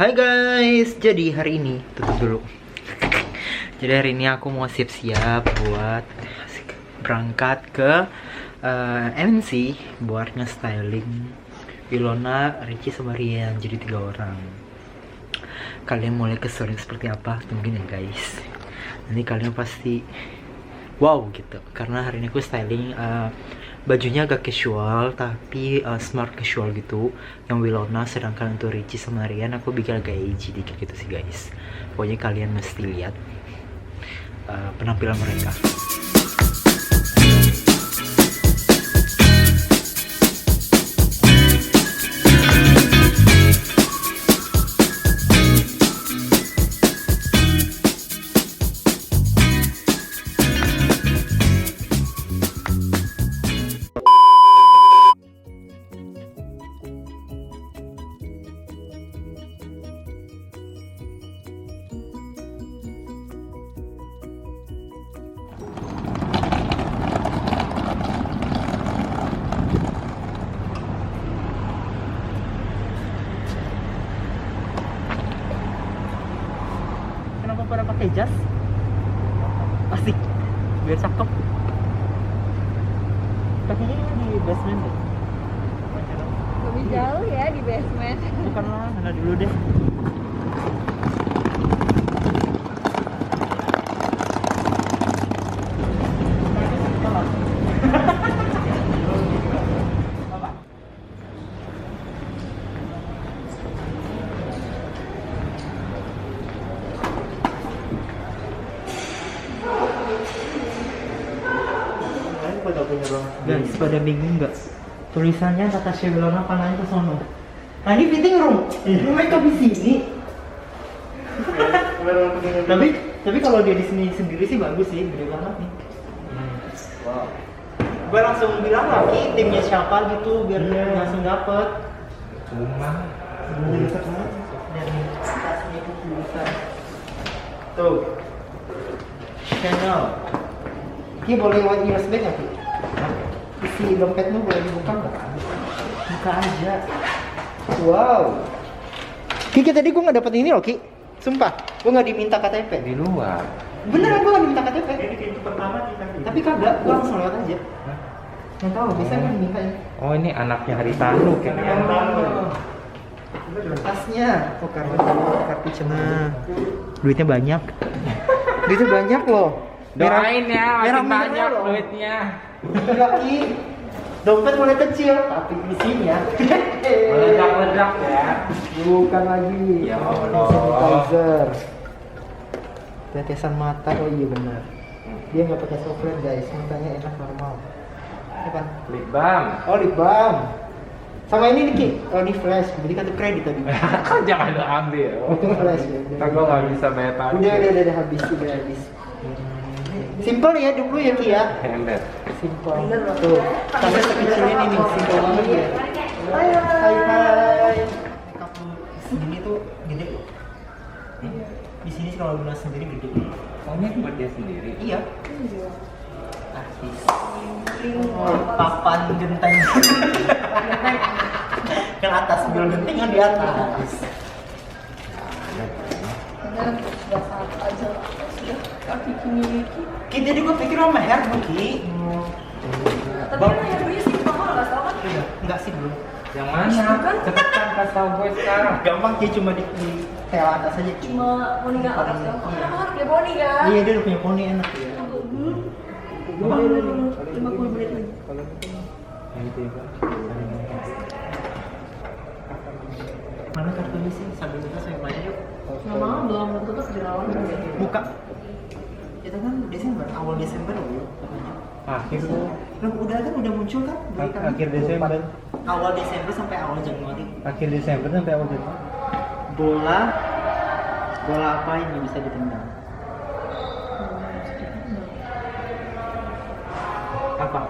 Hai guys, jadi hari ini tutup dulu. Jadi hari ini aku mau siap-siap buat berangkat ke MNC buat nge-styling Ilona, Richie sama Rian. Jadi 3 orang. Kalian mulai kesulitan seperti apa? Tungguin ya guys. Nanti kalian pasti wow gitu. Karena hari ini aku styling bajunya agak casual tapi smart casual gitu yang Wilona, sedangkan untuk Richie sama Rian aku bikin agak edgy dikit gitu sih guys. Pokoknya kalian mesti lihat penampilan mereka. Kenapa pada pakai jas? Asik, biar cakep. Kakinya di basement deh. Lebih jauh ya di basement. Bukan lah, sana dulu deh. Guys, pada bingung nggak? Tulisannya Natasha Wilona panahnya ke sono. Nah ini fitting room, mereka di sini. tapi kalau dia di sini sendiri sih bagus sih, gede banget nih. Wow. Gue langsung bilang lagi timnya siapa gitu biar langsung dapet. Cuma Dan tasnya itu besar. Tuh. Channel. Ki boleh white USB nggak Ki? Isi dompetmu boleh dibuka nggak? Buka aja. Wow. Ki tadi gue nggak dapet ini loh Ki. Sumpah, gue nggak diminta KTP. di luar. Beneran gue nggak diminta KTP. Ini pintu pertama kita. Tapi kagak, gue langsung lewat aja. Nggak tahu, bisa kan diminta ya? Oh ini anaknya Haritanu kayaknya. Tasnya, oh kartu cena. Duitnya banyak. Duitnya banyak loh. Doain ya, merah makin banyak loh. duitnya. Gila Ki. Dompet mulai kecil, tapi isinya Meledak-ledak ya. bukan lagi. Ya Hand Allah. sanitizer. Tetesan mata, oh iya benar. Dia nggak pakai software guys, matanya enak normal. Apa? Lip balm. Oh lip balm. Sama ini nih Ki, oh ini flash, beli kartu kredit tadi. Kan jangan lo ambil. Itu flash ya. Ntar gue nggak bisa bayar parkir. Udah habis, udah habis. Simple ya dulu ya Ki ya. Ember. Simple. Tuh, tasnya sekecil ini nih, simple banget ya. Hai. Sini tuh gede. Di sini kalau guna sendiri gede. Oh ini buat dia sendiri. Iya. Artis. Oh, papan genteng. Yang atas, bil genteng yang di atas. Kaki kini. Kita juga pikir sama hair Bu Ki. Tapi kan harganya sih mahal nggak tahu kan? Enggak sih belum. Yang mana? Cepetan kasih tau gue sekarang. Gampang Ki, cuma di tel atas aja. Cuma poni nggak atas ya? Mahal ya poni kan? Iya, dia udah punya poni enak ya. 50 menit lagi. Kalau gitu yang itu ya Pak. Mana kartunya sih? Sambil kita saya bayar yuk. Nggak mau belum tutup jerawat. Buka. Itu kan Desember, awal Desember loh. Akhir tuh. Loh, udah muncul kan? Akhir Desember. Awal Desember sampai awal Januari. Akhir Desember sampai awal Desember. Bola apa yang nggak bisa ditendang? Apa?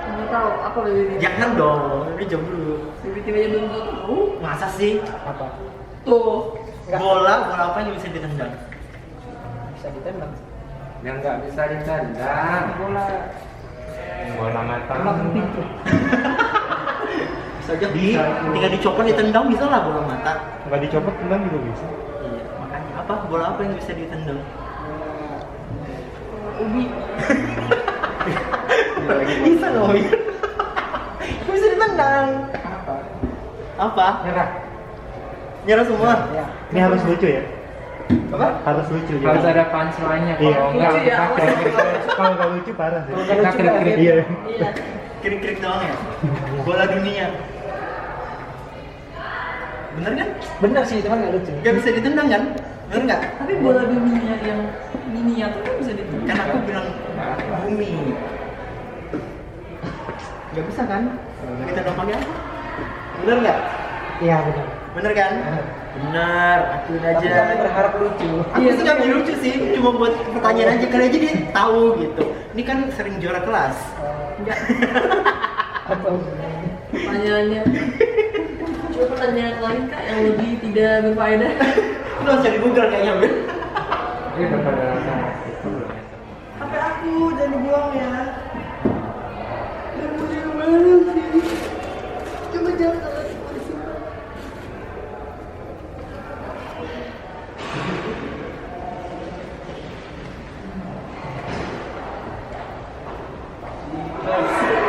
Nggak tahu apa bibit. Jangan dong, ini jauh dulu. Bibit aja belum tahu. Masa sih? Apa? Tuh. Bola apa yang bisa ditendang? Bisa ditendang. Yang nggak bisa ditendang. Bola mata. Bisa Bisa aja tinggal dicopot ditendang bisa lah bola mata. Nggak dicopot tendang juga bisa. Iya, makanya apa? Bola apa yang bisa ditendang? Ubi. Bisa loh. Bisa ditendang. Apa? Nyerah. Nyerah semua. Ya. Ini harus lucu ya. Apa? Harus lucu. Harus jadi- ada punchline-nya. Iya. Kalau enggak Lucu ya, kita Kalau nggak lucu parah sih. kita krik-krik. Iya. Iya. Krik-krik doang ya. Bola dunia. Bener kan? Bener sih, cuman nggak lucu. Gak bisa ditendang kan? Bener nggak? Tapi bola dunia yang miniatur kan bisa ditendang. Kan aku bilang bumi. Gak bisa kan? Ditendang pakai apa? Bener nggak? Iya benar. Bener kan? Bener, akuin Tapi aja. kami berharap lucu. Aku sih nggak bilang lucu sih, cuma buat pertanyaan aja kali aja dia tahu gitu. Ini kan sering juara kelas. Enggak. Apa? Pertanyaannya. Coba pertanyaan lain kak yang lebih tidak berfaedah. Lu harus cari Google kayaknya, Ben. Ini udah pada itu. HP aku jangan dibuang ya. Coba jangan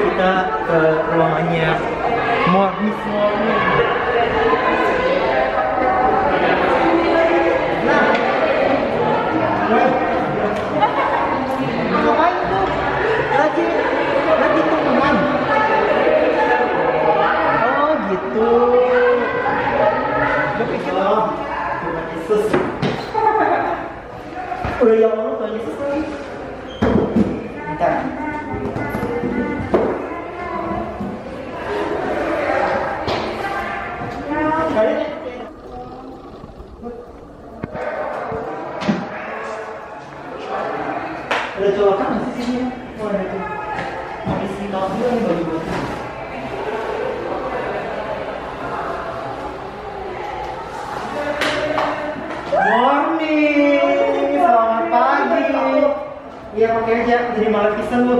kita ke ruangannya Morning. Ngapain tuh? Lagi temuan. Oh gitu. Gue pikir Tuhan Yesus. Udah yang Allah Tuhan Yesus lagi. Bentar. Kalian ada colokan nggak sih sini? Oh ada tuh. Mau isi mobil nih baju-baju. Morning, selamat pagi. Iya pakai aja, jadi malah pisang lu.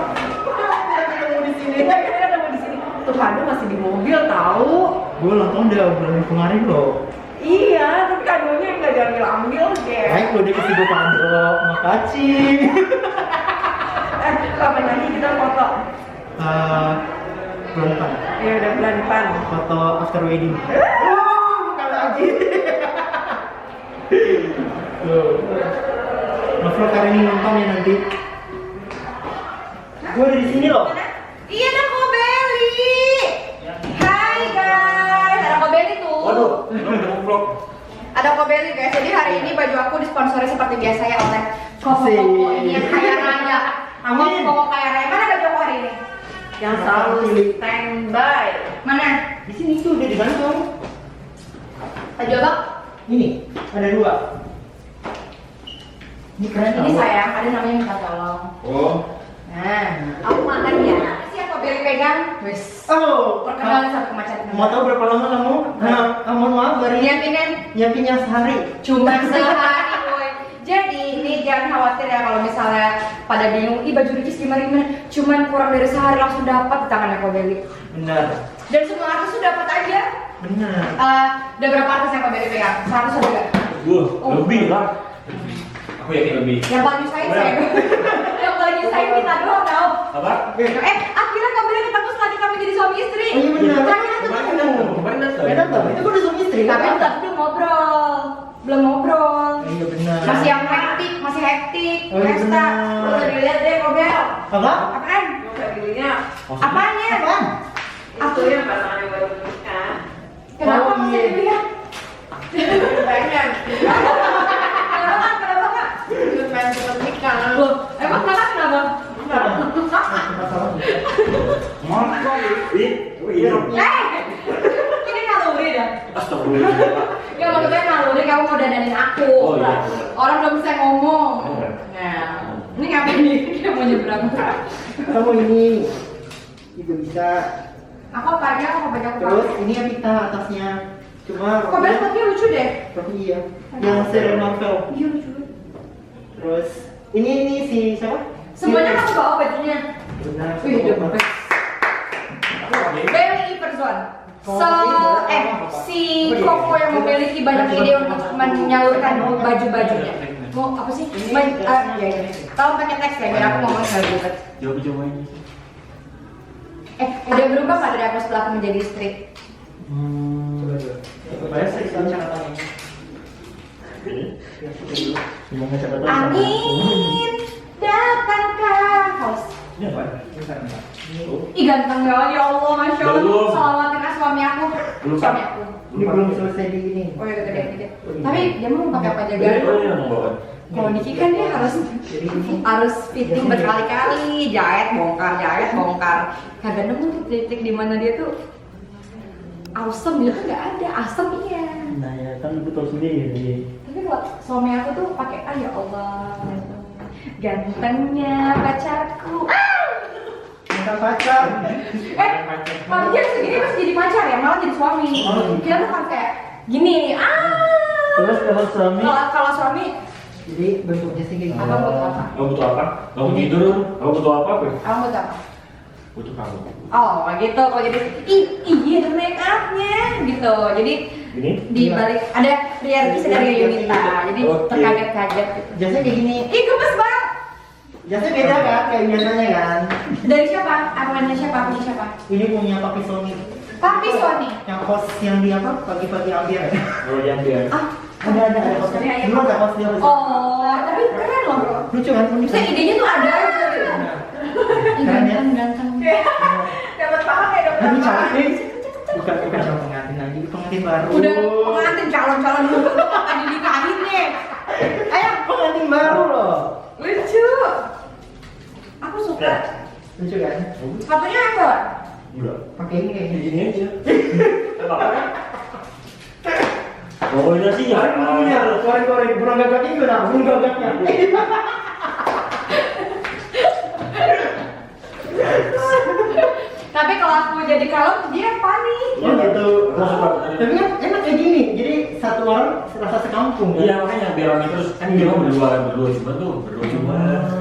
Ketemu di sini. Ketemu di sini. Tuh kado masih di mobil tahu. Gue ulang tahun udah bulan kemarin loh. Iya, tapi kadonya nggak diambil deh. Baik lo dia kasih gue kado, makasih. Kapan lagi kita foto? Bulan depan. Ya udah bulan depan. Foto after wedding. Bukan lagi. Tuh. Mas Lo Karini nonton ya nanti. Gue ada di sini loh. Iya ada Kobeli. Hai guys, ada Kobeli tuh. Waduh, belum vlog. Ada Kobeli guys. Jadi hari ini baju aku disponsori seperti biasa ya oleh Koko Asik. ini yang kaya raya. Amin. Koko kaya raya. Mana baju aku hari ini? Yang selalu standby. Mana? Di sini tuh udah digantung. Baju apa? Ini ada dua. Ini keren Ini tau. sayang, ada namanya minta tolong. Oh, Nah, aku makan ya. Siapa Kobeli pegang? Wes. Oh, Perkenalan satu kemacetan. mau tahu berapa lama kamu? Mohon maaf baru nyiapinnya sehari. Cuma sehari boy. Jadi ini jangan khawatir ya kalau misalnya pada bingung, ih baju Ricis gimana. Cuman kurang dari sehari langsung dapat di tangannya Kobeli. Benar. Dan semua artis tuh dapat aja. Benar. Udah berapa artis yang Kobeli pegang? 100 ada nggak? wah, lebih lah. Aku yakin lebih. Yang paling nyusahin saya. Yang paling nyusahin kita doang tau. Apa? Akhirnya Kobeli ketemu setelah kami jadi suami istri. Oh iya benar. Terakhir tuh ketemu. Kemarin Datang. Itu gue udah suami istri. Tapi belum ngobrol. Belum ngobrol. Iya benar. Masih yang masih hektik. Oh, iya Pesta. benar. Udah dilihat deh Kobel. Apa? Apaan? Apanya? Apaan? Aku yang pasangannya baru nikah. Kenapa Oh, masih iya. dilihat? Pengen. Kenapa kak? Pengen cepet nikah. Loh, emang kakak kenapa? Masa? Oh iya. Ini naluri dah. Astagfirullah. Ya maksudnya naluri kamu mau dandanin aku. Oh, iya. Orang belum bisa ngomong. Oh. Nah, ini ngapain nih? Dia mau nyebrang. Kamu ini itu bisa. Aku apa aja? Aku pegang Terus ini yang kita atasnya. Cuma Kok besoknya lucu deh. Tapi iya. Yang serial novel. Iya lucu. Terus ini si siapa? Semuanya kamu bawa bajunya. Wih, the best. Very Iverson. Si Koko yang memiliki banyak ide untuk menyalurkan baju-bajunya. Mau apa sih? Tolong pakai teks ya, biar aku ngomong sekali ribet. Coba ini. Udah berubah nggak dari aku setelah aku menjadi istri? Coba catatannya. Angin datangkah haus. Ini apa? Ih ganteng banget ya Allah, masya Allah. Belum. Selamatin suami aku. Belum, Suami Pak. aku. Ini belum selesai di ini. Oh ya gede gede. Tapi dia mau pakai apa jaga? Kalau Niki kan dia harus fitting berkali-kali, jahit bongkar. Kadang-kadang tuh titik di mana dia tuh awesome gitu nggak ada, asem iya. Nah ya kan ibu tahu sendiri. Tapi kalau suami aku tuh pakai ya Allah, gantengnya pacarku. Bukan pacar. Kalau dia segini pasti jadi pacar ya, malah jadi suami. Kita tuh kan kayak gini. Terus kalau suami? Kalau suami, Jadi bentuknya sih kayak gini. apa butuh apa? Kamu butuh apa? Kamu tidur? Kamu butuh apa? Kamu butuh apa? Butuh kamu. Oh gitu, kalau jadi iya ada make upnya gitu. Jadi Ini? di balik ada reality dari Yunita, jadi Oke. terkaget-kaget gitu. Jasanya kayak gini. Ih gemes banget. Jasanya beda kan kayak biasanya kan. Dari siapa? Apanya siapa? Punya siapa? Ini punya Papi Sony. Papi Sony. Yang host yang di apa? Pagi-pagi ambil. Kalau yang dia. Ada hostnya. Dulu ada host dia. Oh, tapi keren loh bro. Lucu kan? Unik Bisa kan? idenya tuh ada aja gitu. Ih, Keren ya? ganteng. Dapat paham ya, dapat Tapi paham. cantik. Bukan calon pengantin lagi, pengantin baru. Udah pengantin calon-calon dulu akan dinikahin nih. Ayo, Pengantin baru loh. lucu. Aku suka. Lucu kan? Sepatunya apa? Udah. Pakai ini kayak gini. Gini aja. Pokoknya sih ya. Korek-korek, burung gagaknya gimana? Burung gagaknya. Tapi kalau aku jadi kalem, dia panik. Oh gitu. Aku suka. Tapi kan enak kayak gini, jadi satu orang serasa sekampung kan? Iya makanya biar rame terus kan dia mah berdua cuma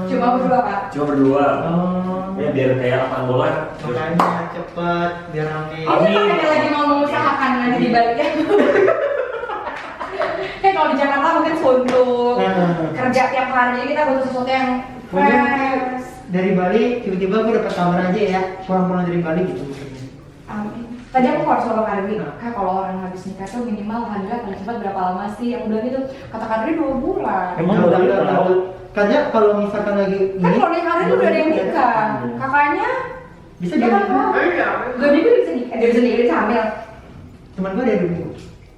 Cuma berdua pak. cuma berdua. Oh, Ya biar kayak apa bola. Terus makanya cepet biar rame. Amin. Ini pakai lagi mau mengusahakan nanti di baliknya. Kayak kalau di Jakarta mungkin suntuk, kerja tiap hari, jadi kita butuh sesuatu yang Mungkin fresh. dari Bali tiba-tiba aku dapat kabar aja ya, pulang-pulang dari Bali gitu maksudnya. Amin. Tadi aku harus sama Kadri, Kak kalau orang habis nikah tuh minimal alhamdulillah paling cepat berapa lama sih? Aku bilang gitu, kata Kadri 2 bulan. Emang tahu. Karena kalau misalkan lagi Kan kalau nikah Kadri tuh udah ada yang nikah, kakaknya bisa dia jadi. kan 2 minggu dia bisa nikah, dia bisa nikah, dia bisa hamil. Teman gue ada 2 minggu.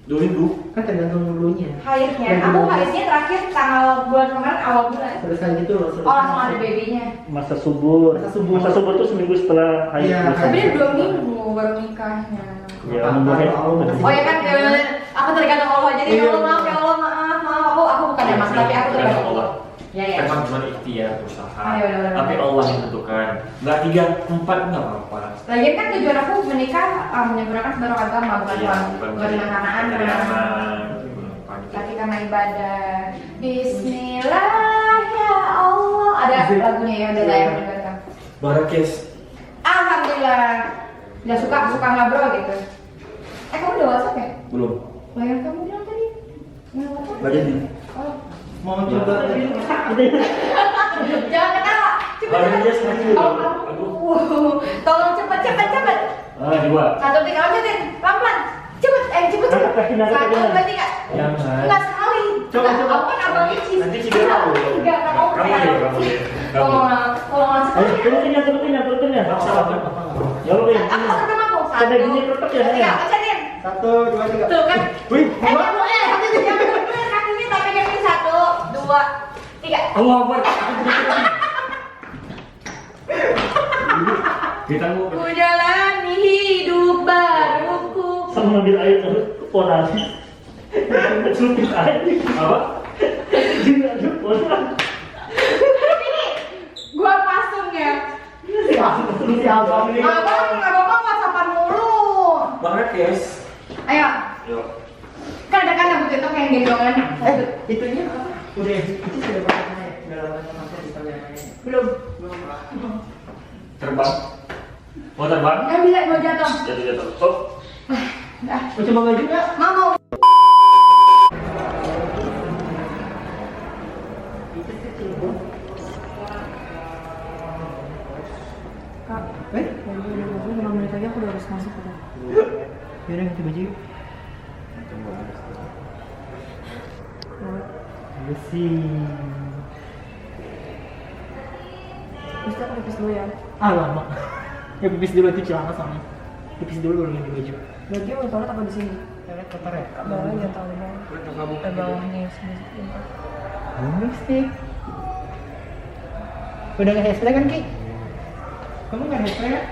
2 minggu. Kan tergantung dulunya. Haidnya, aku haidnya terakhir tanggal bulan kemarin awal bulan. Selesai gitu loh. Oh langsung ada babynya. Masa subur. Masa subur. tuh seminggu setelah haid. Iya. selesai. Tapi dia 2 minggu baru nikahnya. Ya, nunggu haid. Oh ya kan, aku tergantung Allah jadi ya Allah maaf ya Allah maaf aku bukan yang maksa tapi aku tergantung Allah. Ya ya. Kan cuma ikhtiar berusaha. Ah, iya, benar-benar. Tapi Allah yang tentukan. Enggak 3, 4 enggak apa-apa. Lagian kan tujuan aku menikah menyempurnakan sebarang agama bukan Iya, bukan dengan kanaan tapi karena ibadah. Bismillah ya Allah. Ada lagunya ya udah yang mendengarkan. Barakes. Alhamdulillah. Udah suka ngobrol gitu. Kamu udah WhatsApp ya? Belum. Yang kamu bilang tadi? Nggak WhatsApp? Enggak jadi. Oh. Mau coba. Jangan ketawa. Cepet. Baru dia sekali. Tolong cepet. Ah, 2. 1, 3, lanjutin. Pelan-pelan. Cepet. Cepet. Kaki nanti, 1, kaki 2, nanti. 3. Jangan. Enggak sekali. Coba. Aku kan abangnya cheese. Nanti cedera aku. Enggak, kamu Tolong sekali. Turutin ya. Ya lu ya. Aku kedua aku. Ada gini ketek ya, 2, 3, ya? pecahin. 1, 2, 3. Tuh kan. Wih, Kamu jangan bener kakinya tapi kayak 1, 2, 3. Allah Akbar. Kita mau Ku jalani hidup baruku. Sama ngambil air terus orang. Supit air. apa? Juga orang. Ini gua pasung ya. si abang ini. Abang WhatsAppan mulu. Barakes. Ayo, Yuk. kan ada butuh itu kayak gendongan. Itunya apa? Udah, itu sudah pernah ya? Udah lama sama saya di kalian. Belum. Terbang. Mau terbang? Bisa mau jatuh. Jatuh. Oh. Dah. Mau coba baju nggak? Mau. Kak, baju 5 menit lagi aku udah harus masuk udah. Yaudah ganti baju yuk. Bersih. Bisa aku pipis dulu ya. Lama. Ya pipis dulu itu celana sama. Pipis dulu baru ganti baju. Baju mau toilet apa di sini? Toilet kotor ya? Bawah aja tahu bawah. Bawahnya sini. Lipstick. Udah nggak hairspray kan Ki? Kamu nggak hairspray kan?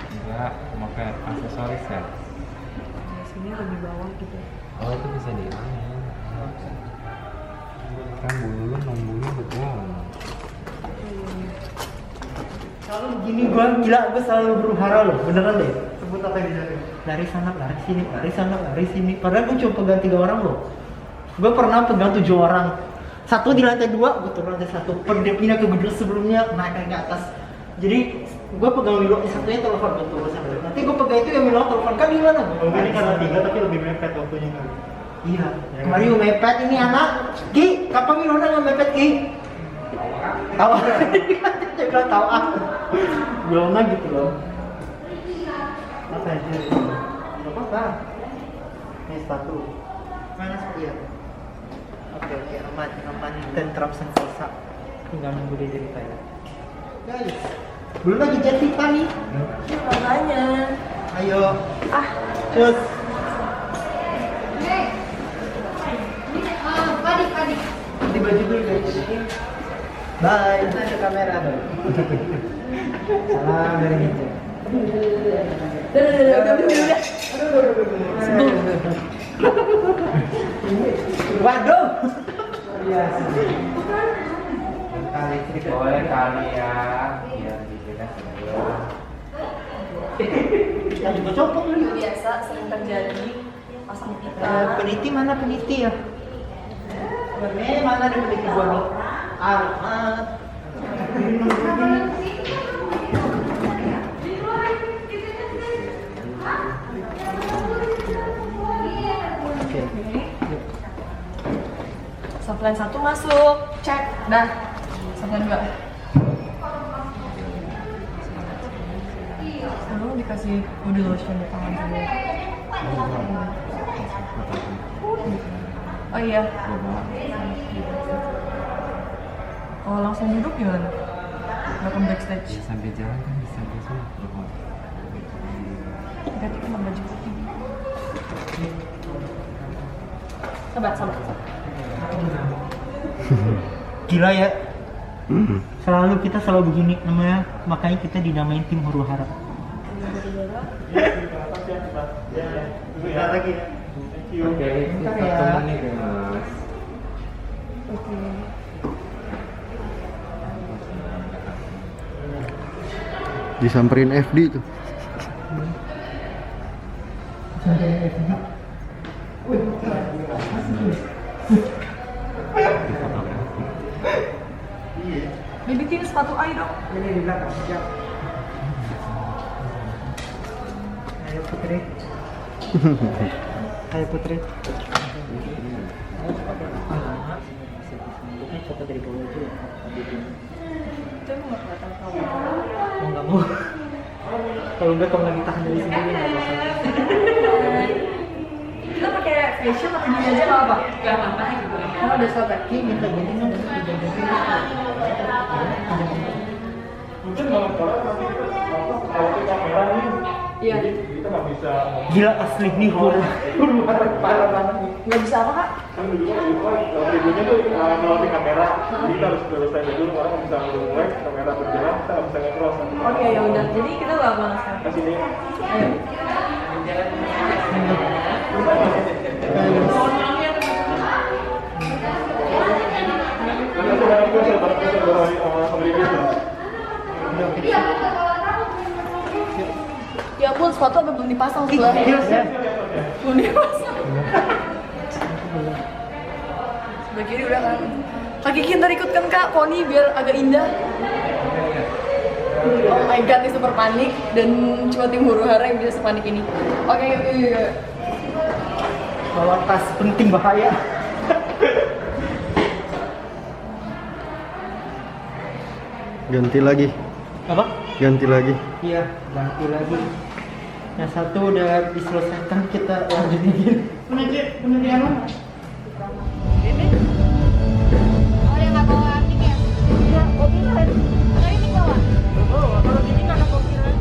Enggak, mau kayak aksesoris ya? Sini lebih bawah gitu. Oh itu bisa dihilangin. Kan bulu nunggunya betul. Kalau begini gua gila, gua selalu berhara loh, beneran deh. Sebut apa yang bisa lari sana, lari sini, lari sana, lari sini. Padahal gua cuma pegang 3 orang loh. Gua pernah pegang 7 orang. Satu di lantai 2, gua turun lantai 1. Dia pindah ke gedung sebelumnya, naik ke atas. Jadi gua pegang Milo, satunya telepon gua turun sampai. Nanti gua pegang itu yang Milo telepon kan gimana? Mungkin ini karena 3 tapi lebih mepet waktunya kan. Iya. Mario mepet ini anak. Ki, kapan Milo nggak mepet Ki? Tahu. Dia bilang tahu aku. Belum gitu loh. Apa aja? Gak apa-apa. Ini sepatu. Mana setia? Oke, aman, tentram sentosa. Tinggal nunggu dia cerita ya. Guys, belum lagi jadi nih. Makanya. Ayo. Cus. Padi. Ganti baju dulu guys. Bye. Ada kamera dong. Salam dari itu. Waduh. Biasa. Kali sedikit. Boleh kali ya, biar diberikan sebelum. Kita juga copot dulu. Biasa sering terjadi pasang kita. Peniti mana peniti ya? Mana ada peniti gua nih? Alamat. Supply 1 masuk, cek, dah. Supply 2. Sekarang dikasih body lotion di tangan dulu. Oh iya. Kalau langsung duduk gimana? Welcome backstage. Sambil jalan kan bisa bisa. Ganti ke baju putih. Sabar. Gila ya. Kita selalu begini namanya, makanya kita dinamain tim huru hara. Bentar lagi ya. Thank you. Oke, Bentar kita ya. temenin deh mas. Oke. Disamperin FD tuh. Bibikin sepatu air dong. Ini di belakang, siap. Ayo Putri. Ayo Putri. Ini foto dari bawah itu. Itu nggak kelihatan kamu. Mau nggak mau. Kalau enggak kamu lagi tahan dari sendiri nggak apa-apa. Kita pakai facial atau gini aja nggak apa? Nggak apa-apa. Kalau udah sampai Ki minta gini dong, diganti. Mungkin kalau kalau kita kamera nih, Iya. kita nggak bisa Gila asli nih huru hara parah banget nih. Nggak bisa apa kak? kan dulu kalau tribunnya tuh melalui kamera, jadi kita harus selesai dulu, orang nggak bisa mulai kamera berjalan, kita nggak bisa nge-cross. Oke ya udah. Jadi kita bawa mana sekarang? Ke sini. Ayo. Nanti barang gue baru pembeli itu. Ya ampun, sepatu apa belum dipasang sebelahnya? Belum dipasang. Sebelah kiri udah kan. Kaki kita ikut kan kak, poni biar agak indah. Oh my god, ini super panik dan cuma tim huru hara yang bisa sepanik ini. Oke, yuk. Bawa tas penting bahaya. Ganti lagi. Apa? Ganti lagi. Iya, ganti lagi. Yang satu udah diselesaikan, kita lanjutin. Penelitian mana? Oh, yang nggak bawa mic ya? Iya, mobilan. Ada mic bawa? Oh, kalau gini kan aku kira.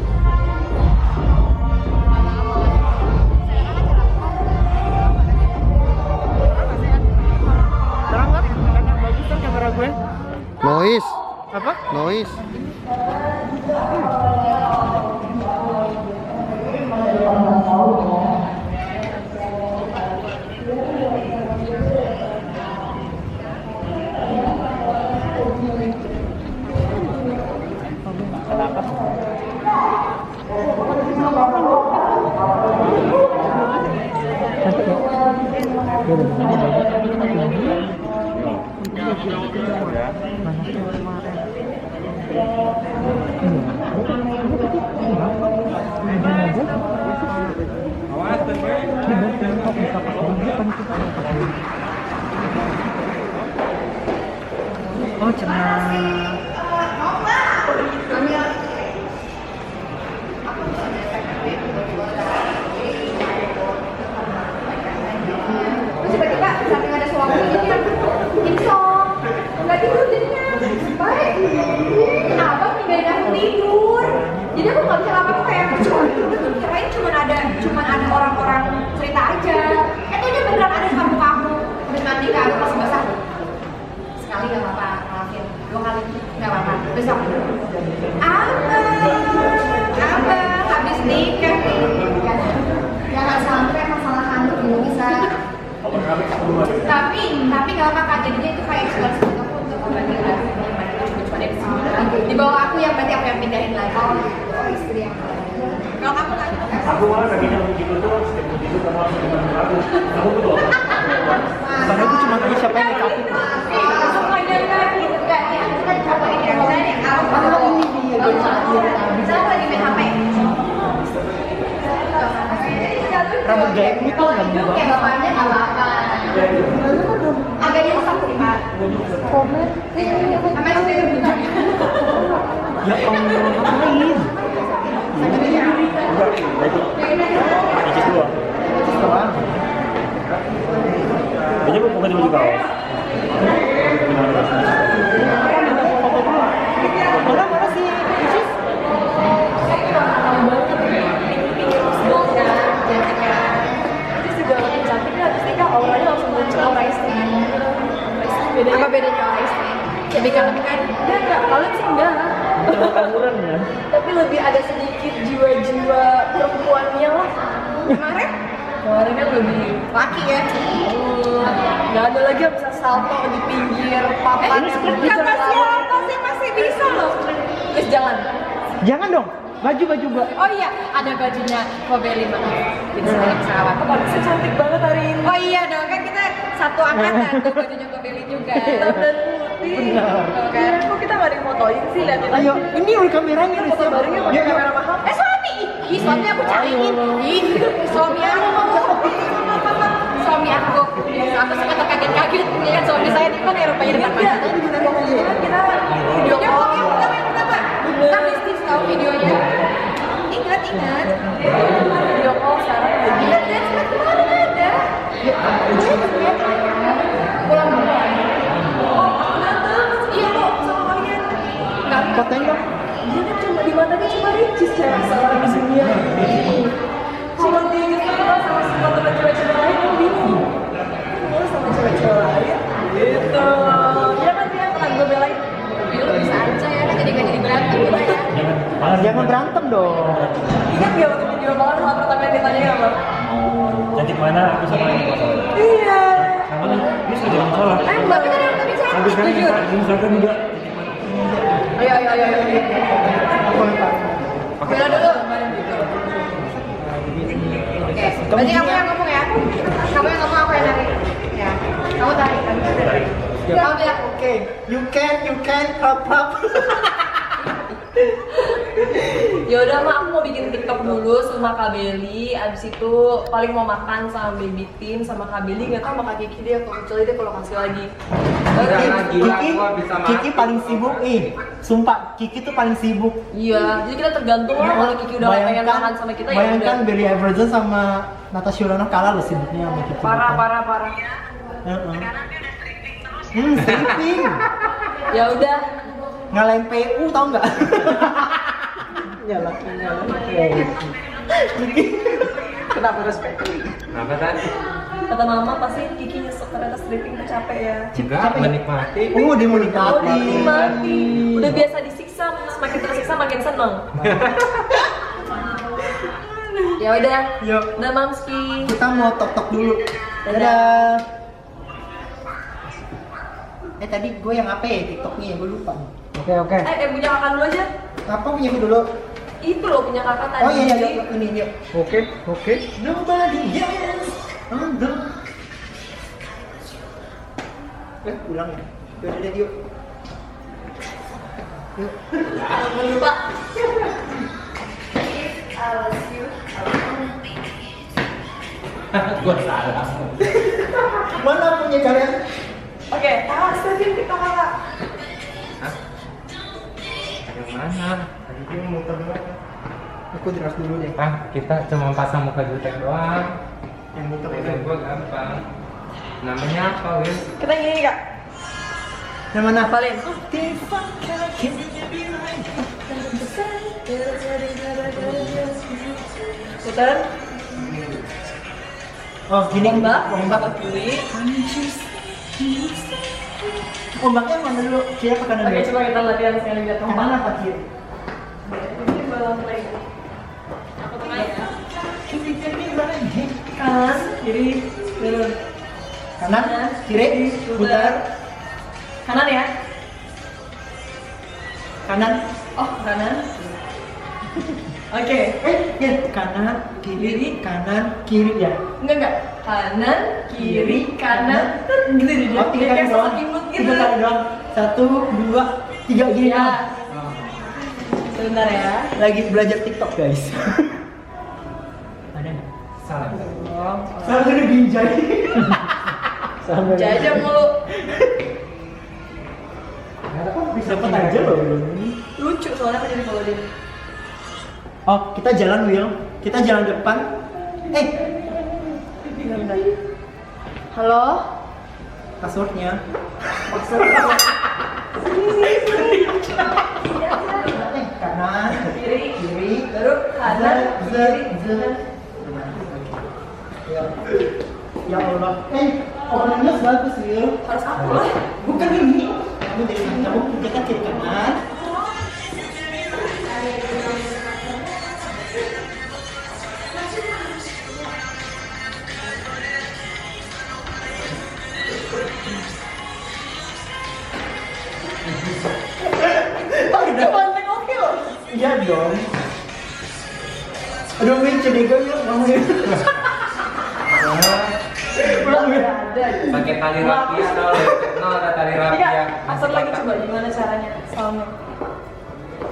Terang kan? Bagus kan kamera gue? Noise. Apa? Noise. Oh, cenah. Terus tiba-tiba samping ada suami ini song nggak tidur jadinya baik kenapa ninggalin aku tidur jadi aku nggak bisa apa aku kayak kirain cuman ada orang-orang cerita aja itu dia beneran ada sama kamu udah mandi kan masih basah sekali nggak apa-apa maafin 2 kali nggak apa-apa besok abang habis nikah nih jangan sampai masalah handuk ini bisa tapi nggak apa-apa jadinya itu kayak eksplorasi aku untuk membagi lagi cuma dari sini di bawah aku yang berarti aku yang pindahin lagi istri yang kalau kamu lagi Aku malah kakinya begitu tuh, setiap begitu kamu harus gimana aku. Kamu betul. Padahal aku cuma tanya siapa yang make up itu. semuanya kaki enggak ya aku kan coba ini misalnya aku ini dia lagi main HP Rambut gaya itu nggak berubah. kayak bapaknya nggak apa-apa agak nyesek sih pak komen sampai sudah berbuka Ya Allah, ngapain? Icis dua. Doang. Aja bukan di baju kaos. Mana sih? Icis? Apa bedanya orang istri? Lebih kan? Enggak, kalau sih enggak. Tawuran ya. Tapi lebih ada sedikit jiwa-jiwa perempuannya lah. Kemarin kan lebih laki ya. Nggak ada lagi yang bisa salto di pinggir papan. Kata siapa sih masih bisa loh. Terus jalan. Jangan dong. Baju gua. Oh iya, ada bajunya Kobelin banget. Jadi saya pesawat. Kok bisa cantik banget hari ini? Oh iya dong, kan kita satu angkatan tuh bajunya Kobelin juga. Hitam dan putih. Benar. Kan? Kok kita nggak difotoin sih liatin? Ayo, ini udah kameranya nih. Foto barengnya pakai kamera mahal. Suami! Ih, suami aku cariin. Ih, suami aku. Suami aku. Aku suka terkaget-kaget. Ya kan suami saya di mana ya rupanya depan mata. Kita video call. Yang pertama. Kita bisnis tahu videonya. Ingat. Video call sekarang. Ingat dan kemarin ada. Pulang duluan. Iya kok sama kalian. Enggak. Fotoin dong. Dia kan cuma di matanya cuma Ricis cewek seorang di dunia. Cuma diinget sama semua teman cewek-cewek lain yang bingung. Mau sama cewek-cewek lain? Gitu. Ya kan dia pernah gue belain. Ya lu bisa aja ya kan jadi gak jadi berantem gitu ya. Jangan berantem dong. Ingat gak waktu video banget hal pertama yang ditanyain apa? Cantik mana aku sama ini masalah. Iya. Sama nih, ini sudah jangan salah. Tapi kan yang tadi saya Sampai sekarang jujur. misalkan juga. Ayo. Bela dulu. Oke, berarti kamu yang ngomong ya? Kamu yang ngomong, aku yang narik. Ya, kamu tarik. Kamu bilang Oke, you can, hap. Ya udah mak, aku mau bikin TikTok dulu sama Kak Beli. Abis itu paling mau makan sama Baby Tim sama Kak Beli. Nggak tahu sama Kak Kiki deh, kalau kecuali deh kalau kasih lagi. Kiki paling sibuk sumpah Kiki tuh paling sibuk. Iya, jadi kita tergantung lah kalau Kiki udah pengen makan sama kita ya udah. Bayangkan Billy Everton sama Natasha Wilona kalah loh sibuknya sama Kiki. Parah. Stripping. Ya udah. Ngalahin PU tau nggak? Nyala. Kenapa harus PU? Apa tadi? Kata mama pasti Kiki nyesek karena stripping tuh capek ya. Enggak, menikmati. Dia menikmati. Menikmati. Udah biasa disiksa, semakin tersiksa makin seneng. Ya udah. Yuk. Udah Mamski. Kita mau tok dulu. Dadah. Tadi gue yang apa ya TikToknya ya, gue lupa. Oke. Punya kakak dulu aja. Apa punya gue dulu? Itu loh punya kakak tadi. Oh iya, ini dia. Oke. Nobody else. Ulang ya. Udah yuk. Jangan lupa. Gua salah. Mana punya kalian? Oke, setuju TikTok kakak. Hah? Yang mana? Tadi dia muter dulu. Aku jelas dulu deh. Kita cuma pasang muka jutek doang. Yang muter Itu gua gampang. Namanya apa, Wil? Kita gini kak. Yang mana? Hafalin. Putar. Oh, gini. Ombak kiri. Ombaknya mana dulu? Kira ke kanan Oke, dulu. coba kita latihan sekali lihat Kanan ombak. apa kiri? Ini balon play. Aku tengah ya. Kanan, kiri, turun. Kanan, kiri, putar. Kanan ya. Kanan. Oh, kanan. Oke. Kanan, kiri, kanan, kiri ya. Enggak. Kanan, kiri, kanan. Gitu deh. Oh, tiga kali Kayak doang. sama imut gitu. Tiga kali doang. 1, 2, 3 gini. Ya. Sebentar ya. Lagi belajar TikTok guys. Ada nggak? Salah. Salah ada ginjal. Jajan mulu. Dapat aja loh. Lucu soalnya kan jadi kalau dia. Oh, kita jalan Will. Kita jalan depan. Bentar. Halo. Passwordnya. Kanan, kiri, Baru kanan, kiri, kanan. Ya Allah. Openingnya bagus Will. Harus aku lah. Bukan ini. Kamu dari kamu kita kiri kanan. Iya dong. Aduh, Win, cedega yuk, mau Win. Pulang Win. Pakai tali rapia atau ada tali rapia. Asal lagi coba gimana caranya sama.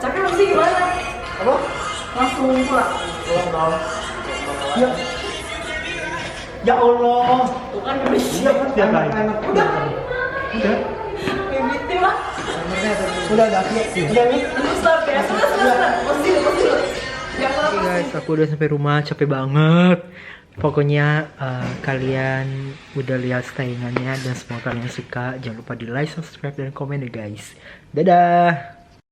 Cakep apa sih gimana? Apa? Langsung pulang. Pulang dong. Ya. Ya Allah. Tuh kan gede. Iya kan dia kali. Udah. Baby tim lah. Udah Nih. Udah nih. Terus start ya. Sudah. Posisi. Gak Oke guys, aku udah sampai rumah, capek banget. Pokoknya kalian udah lihat tayangannya dan semoga kalian suka. Jangan lupa di like, subscribe, dan komen ya guys. Dadah.